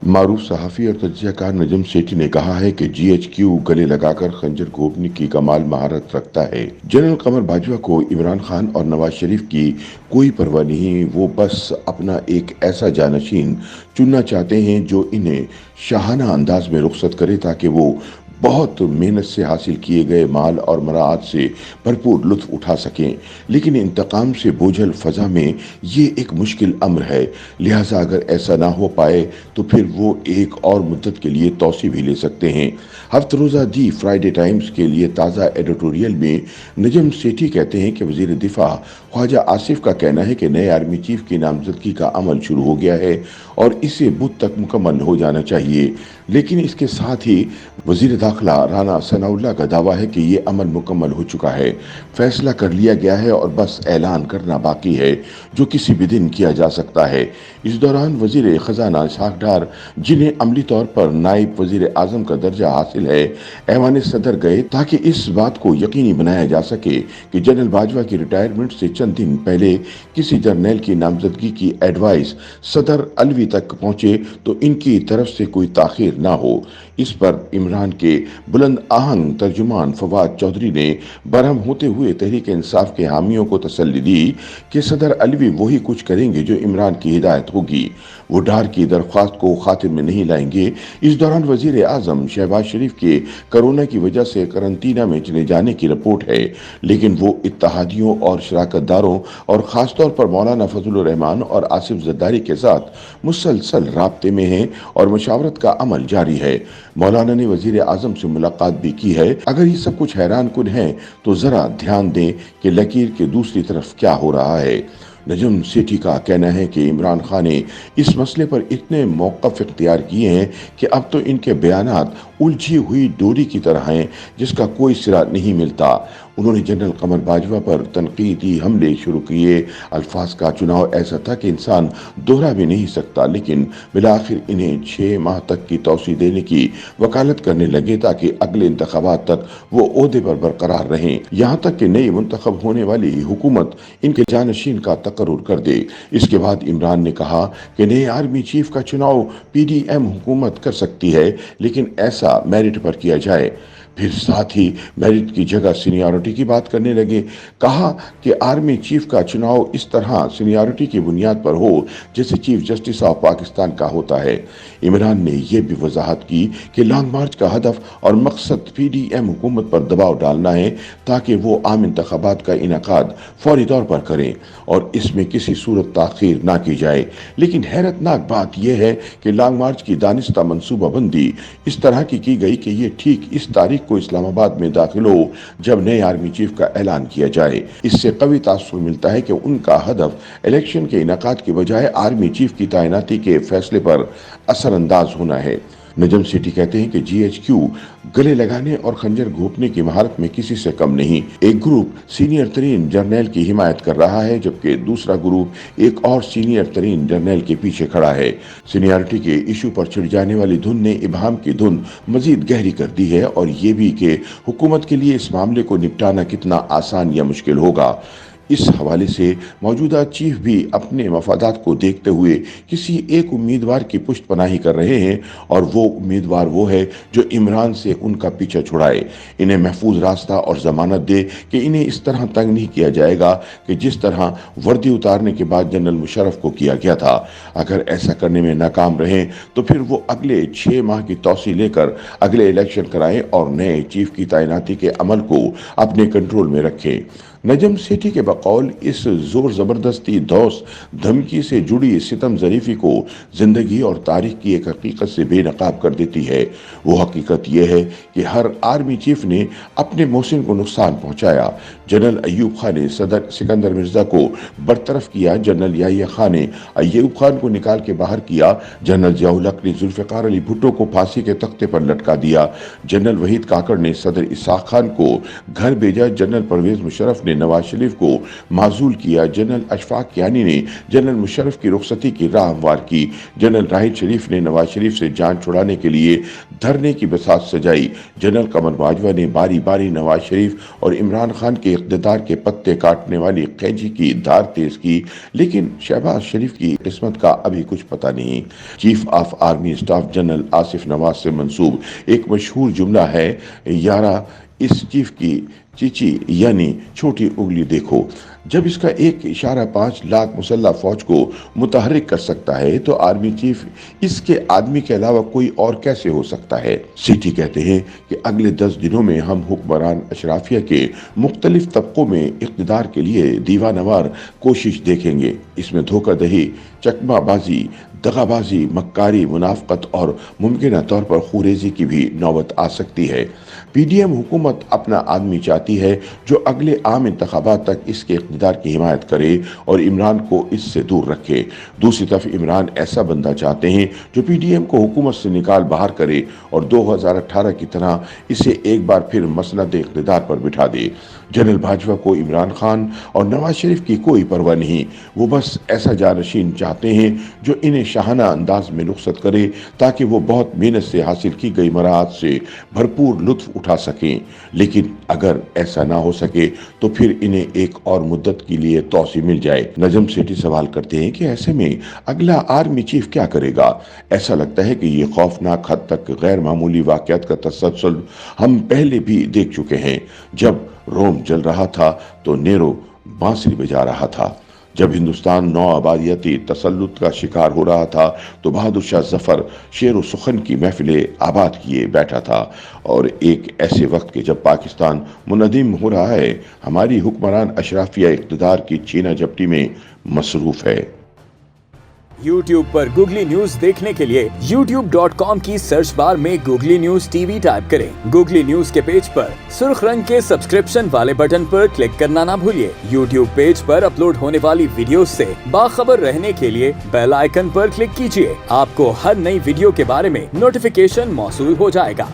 मारूफ सहाफ़ी और तज्ज़ियाकार नजम सेठी ने कहा है कि जीएचक्यू गले लगाकर खंजर घोंपने की कमाल महारत रखता है। जनरल कमर बाजवा को इमरान खान और नवाज शरीफ की कोई परवाह नहीं, वो बस अपना एक ऐसा जानशीन चुनना चाहते हैं जो इन्हें शाहाना अंदाज में रुखसत करे ताकि वो बहुत मेहनत से हासिल किए गए माल और मराहत से भरपूर लुत्फ उठा सकें। लेकिन इंतकाम से बोझल फजा में ये एक मुश्किल अम्र है, लिहाजा अगर ऐसा ना हो पाए तो फिर वो एक और मुद्दत के लिए तौसी भी ले सकते हैं। हफ्त रोज़ा दी फ्राइडे टाइम्स के लिए ताज़ा एडिटोरियल में नजम सेठी कहते हैं कि वज़ीर दिफा ख्वाजा आसिफ का कहना है कि नए आर्मी चीफ की नामजदगी का अमल शुरू हो गया है और इसे बुध तक मुकम्मल हो जाना चाहिए। लेकिन इसके साथ ही वजीर दाखिला राना सनाउल्लाह का दावा है कि ये अमल मुकम्मल हो चुका है, फैसला कर लिया गया है और बस ऐलान करना बाकी है, जो किसी भी दिन किया जा सकता है। इस दौरान वजीर खजाना इसहाक डार, जिन्हें अमली तौर पर नायब वजीर आजम का दर्जा हासिल है, ऐवान सदर गए ताकि इस बात को यकीनी बनाया जा सके कि जनरल बाजवा की रिटायरमेंट से चंद दिन पहले किसी जर्नैल की नामजदगी की एडवाइस सदर अलवी तक पहुंचे तो इनकी तरफ से कोई ताखीर ना हो। इस पर इमरान के बुलंद आहंग तर्जुमान फवाद चौधरी ने बरहम होते हुए तहरीक इंसाफ के हामियों को तसल्ली दी कि सदर अलवी वही कुछ करेंगे जो इमरान की हिदायत होगी, वो डार की दरख्वास्त को खातिर में नहीं लाएंगे। इस दौरान वजीर आजम शहबाज शरीफ के कोरोना की वजह से करंतना में चले जाने की रिपोर्ट है, लेकिन वो इत्तेहादियों और शराकतदारों और खासतौर पर मौलाना फजलुर रहमान और आसिफ जरदारी के साथ मुसलसल राब्ते में हैं और मशावरत का अमल जारी है। मौलाना ने वजीर आजम से मुलाकात भी की है। अगर ये सब कुछ हैरान कुन है तो जरा ध्यान दें कि लकीर के दूसरी तरफ क्या हो रहा है। नजम सेठी का कहना है कि इमरान खान ने इस मसले पर इतने मौक़िफ़ इख्तियार किए हैं कि अब तो इनके बयानात उलझी हुई डोरी की तरह हैं जिसका कोई सिरा नहीं मिलता। उन्होंने जनरल कमर बाजवा पर तनकीदी हमले शुरू किए। अल्फाज का चुनाव ऐसा था कि इंसान दोहरा भी नहीं सकता, लेकिन बिलाखिर इन्हें 6 माह तक की तौसी देने की वकालत करने लगे ताकि अगले इंतखाबात तक वो ओहदे पर बरकरार रहें, यहाँ तक कि नई मुंतखब होने वाली हुकूमत इनके जानशीन का तकर्रुर कर दे। इसके बाद इमरान ने कहा कि नए आर्मी चीफ का चुनाव पीडीएम हुकूमत कर सकती है, लेकिन ऐसा मेरिट पर किया जाए। फिर साथ ही मेरिट की जगह सीनियरिटी की बात करने लगे। कहा कि आर्मी चीफ का चुनाव इस तरह सीनियरिटी की बुनियाद पर हो जैसे चीफ जस्टिस ऑफ पाकिस्तान का होता है। इमरान ने यह भी वजाहत की कि लॉन्ग मार्च का हदफ और मकसद पीडीएम हुकूमत पर दबाव डालना है ताकि वो आम इंतखाबात का इनेकाद फौरी तौर पर करें और इसमें किसी सूरत ताखीर ना की जाए। लेकिन हैरतनाक बात यह है कि लॉन्ग मार्च की दानिस्ता मनसूबाबंदी इस तरह की गई कि ये ठीक इस तारीख को इस्लामाबाद में दाखिल हो जब नए आर्मी चीफ का ऐलान किया जाए। इससे कवि तासुर मिलता है कि उनका हदफ इलेक्शन के इनेकाद के बजाय आर्मी चीफ की तैनाती के फैसले पर असरअंदाज होना है। नजम सेठी कहते हैं कि जीएचक्यू गले लगाने और खंजर घोंपने की महारत में किसी से कम नहीं। एक ग्रुप सीनियर तरीन जर्नैल की हिमायत कर रहा है जबकि दूसरा ग्रुप एक और सीनियर तरीन जर्नैल के पीछे खड़ा है। सीनियरिटी के इशू पर छिड़ जाने वाली धुन ने इबाहम की धुन मजीद गहरी कर दी है और ये भी कि हुकूमत के लिए इस मामले को निपटाना कितना आसान या मुश्किल होगा। इस हवाले से मौजूदा चीफ भी अपने मफादात को देखते हुए किसी एक उम्मीदवार की पुष्ट पनाही कर रहे हैं और वो उम्मीदवार वो है जो इमरान से उनका पीछा छुड़ाए, इन्हें महफूज रास्ता और जमानत दे कि इन्हें इस तरह तंग नहीं किया जाएगा कि जिस तरह वर्दी उतारने के बाद जनरल मुशर्रफ को किया गया था। अगर ऐसा करने में नाकाम रहें तो फिर वो अगले 6 माह की तौसी लेकर अगले इलेक्शन कराएं और नए चीफ की तैनाती के अमल को अपने कंट्रोल में रखें। नजम सेठी के बकौल इस जोर जबरदस्ती धौस धमकी से जुड़ी सितम जरीफी को जिंदगी और तारीख की एक हकीकत से बेनकाब कर देती है। वो हकीकत यह है कि हर आर्मी चीफ ने अपने मोहसिन को नुकसान पहुंचाया। जनरल अयूब खान ने सदर सिकंदर मिर्जा को बरतरफ किया, जनरल याहिया खान ने अयूब खान को निकाल के बाहर किया, जनरल जियाउल हक ने जुल्फिकार अली भुट्टो को फांसी के तख्ते पर लटका दिया, जनरल वहीद काकड़ ने सदर इसहाक खान को घर भेजा, जनरल परवेज मुशर्रफ ने ने नवाज शरीफ को माजूल किया। जनरल अशफाक कियानी ने जनरल मुशर्रफ की रुखसती की राह हमवार की। जनरल राहिल शरीफ ने नवाज शरीफ से जान छुड़ाने के लिए धरने की बसात सजाई। जनरल कमर बाजवा ने बारी बारी नवाज शरीफ और इमरान खान के इक़्तिदार के पत्ते काटने वाली कैंची की धार तेज की, लेकिन शहबाज शरीफ की किस्मत का अभी कुछ पता नहीं। Chief of army staff general Asif Nawaz से मंसूब एक मशहूर जुमला है, यारा इस चीफ की चीची यानी छोटी उंगली देखो। जब इसका एक इशारा 5 लाख मुसल्लह फौज को मुतहर्रिक कर सकता है तो आर्मी चीफ इसके आदमी के अलावा कोई और कैसे हो सकता है। सिटी कहते हैं कि अगले 10 दिनों में हम हुक्मरान अशराफिया के मुख्तलिफ तबकों में इक़्तिदार के लिए दीवानवार कोशिश देखेंगे। इसमें धोखाधड़ी, चकमाबाजी, दगाबाजी, मक्कारी, मुनाफकत और मुमकिन तौर पर खुरेजी की भी नौबत आ सकती है। पीडीएम हुकूमत अपना आदमी चाहती है जो अगले आम इंतखाबात तक इसके इक़्तिदार की हिमायत करे और इमरान को इससे दूर रखे। दूसरी तरफ इमरान ऐसा बंदा चाहते हैं जो पीडीएम को हुकूमत से निकाल बाहर करे और 2018 की तरह इसे एक बार फिर मसनद इक़्तिदार पर बिठा दे। जनरल बाजवा को इमरान खान और नवाज शरीफ की कोई परवाह नहीं, वो बस ऐसा जानशीन चाहते हैं जो इन्हें शाहाना अंदाज में रुखसत करे ताकि वो बहुत मेहनत से हासिल की गई मराहत से भरपूर लुत्फ उठा सकें। लेकिन अगर ऐसा ना हो सके तो फिर इन्हें एक और मुद्दत के लिए तौसी मिल जाए। नजम सेठी सवाल करते हैं कि ऐसे में अगला आर्मी चीफ क्या करेगा। ऐसा लगता है कि ये खौफनाक हद तक गैर मामूली वाक़यात का तसलसल हम पहले भी देख चुके हैं। जब रोम जल रहा था तो नेरो बांसुरी बजा रहा था। जब हिंदुस्तान नौ आबादियती तसल्लुत का शिकार हो रहा था तो बहादुर शाह जफर शेर व सुखन की महफिलें आबाद किए बैठा था। और एक ऐसे वक्त के जब पाकिस्तान मुनदिम हो रहा है, हमारी हुक्मरान अशराफिया इक़्तिदार की छीना झपटी में मसरूफ है। YouTube पर गूगली न्यूज देखने के लिए youtube.com की सर्च बार में गूगली न्यूज टीवी टाइप करें। गूगली न्यूज के पेज पर सुर्ख रंग के सब्सक्रिप्शन वाले बटन पर क्लिक करना ना भूलिए। YouTube पेज पर अपलोड होने वाली वीडियो से बाखबर रहने के लिए बेल आइकन पर क्लिक कीजिए। आपको हर नई वीडियो के बारे में नोटिफिकेशन मौसूल हो जाएगा।